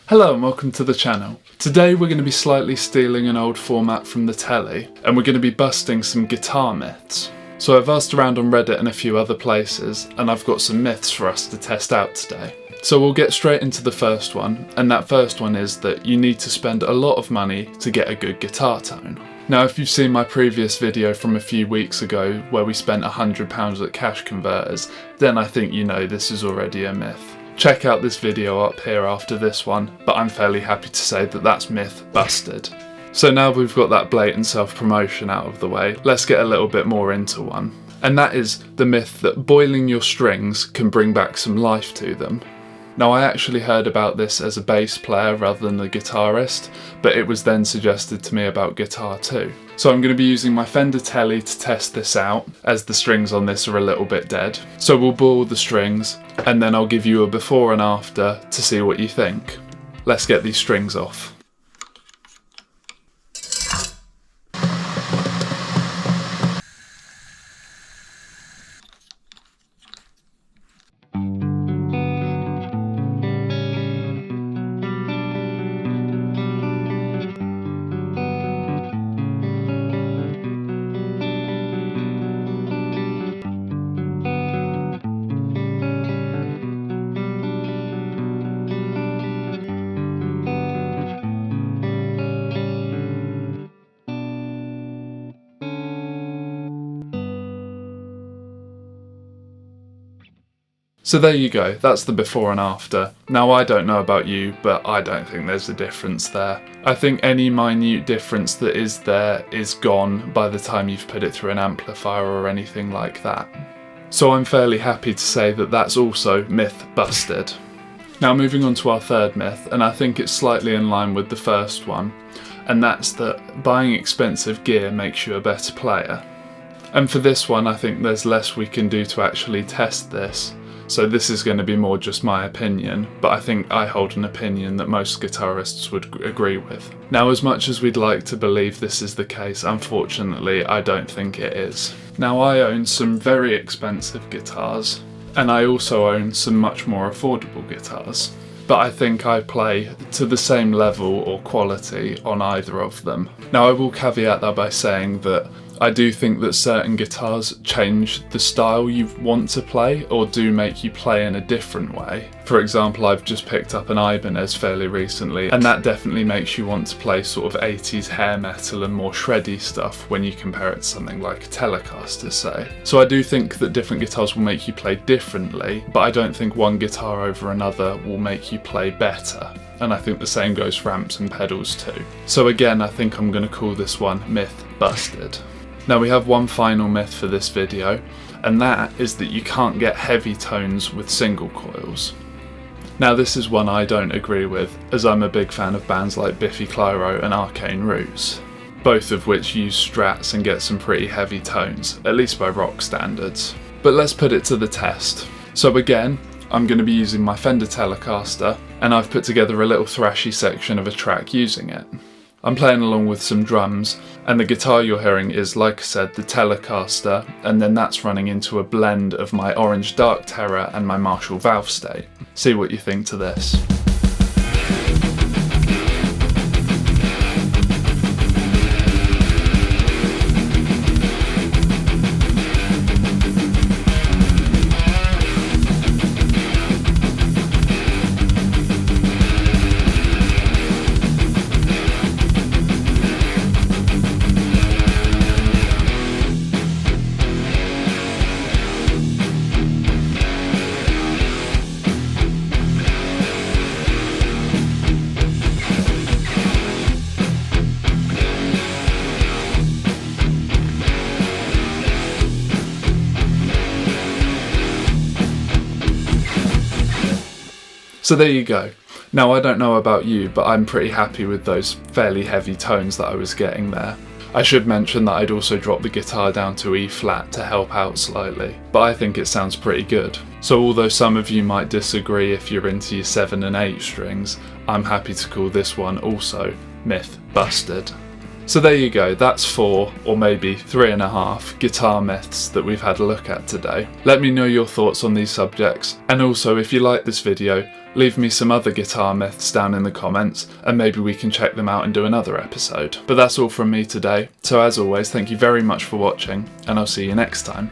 Hello and welcome to the channel. Today we're going to be slightly stealing an old format from the telly, and we're going to be busting some guitar myths. So I've asked around on Reddit and a few other places, and I've got some myths for us to test out today. So we'll get straight into the first one, and that first one is that you need to spend a lot of money to get a good guitar tone. Now if you've seen my previous video from a few weeks ago where we spent £100 at cash converters, then I think you know this is already a myth. Check out this video up here after this one, but I'm fairly happy to say that that's myth busted. So now we've got that blatant self-promotion out of the way, let's get a little bit more into one. And that is the myth that boiling your strings can bring back some life to them. Now I actually heard about this as a bass player rather than a guitarist, but it was then suggested to me about guitar too. So I'm going to be using my Fender Telly to test this out, as the strings on this are a little bit dead. So we'll boil the strings, and then I'll give you a before and after to see what you think. Let's get these strings off. So there you go, that's the before and after. Now I don't know about you, but I don't think there's a difference there. I think any minute difference that is there is gone by the time you've put it through an amplifier or anything like that. So I'm fairly happy to say that that's also myth busted. Now moving on to our third myth, and I think it's slightly in line with the first one, and that's that buying expensive gear makes you a better player. And for this one I think there's less we can do to actually test this. So this is going to be more just my opinion, but I think I hold an opinion that most guitarists would agree with. Now as much as we'd like to believe this is the case, unfortunately I don't think it is. Now I own some very expensive guitars, and I also own some much more affordable guitars. But I think I play to the same level or quality on either of them. Now I will caveat that by saying that I do think that certain guitars change the style you want to play or do make you play in a different way. For example, I've just picked up an Ibanez fairly recently, and that definitely makes you want to play sort of 80s hair metal and more shreddy stuff when you compare it to something like a Telecaster, say. So I do think that different guitars will make you play differently, but I don't think one guitar over another will make you play better. And I think the same goes for amps and pedals too. So again, I think I'm going to call this one myth busted. Now we have one final myth for this video, and that is that you can't get heavy tones with single coils. Now this is one I don't agree with, as I'm a big fan of bands like Biffy Clyro and Arcane Roots, both of which use strats and get some pretty heavy tones, at least by rock standards. But let's put it to the test. So again, I'm going to be using my Fender Telecaster, and I've put together a little thrashy section of a track using it. I'm playing along with some drums, and the guitar you're hearing is, like I said, the Telecaster, and then that's running into a blend of my Orange Dark Terror and my Marshall Valve State. See what you think to this. So there you go. Now I don't know about you, but I'm pretty happy with those fairly heavy tones that I was getting there. I should mention that I'd also dropped the guitar down to E flat to help out slightly, but I think it sounds pretty good. So although some of you might disagree if you're into your 7 and 8 strings, I'm happy to call this one also myth busted. So there you go, that's 4 or maybe 3.5 guitar myths that we've had a look at today. Let me know your thoughts on these subjects, and also if you like this video, leave me some other guitar myths down in the comments and maybe we can check them out and do another episode. But that's all from me today, so as always, thank you very much for watching and I'll see you next time.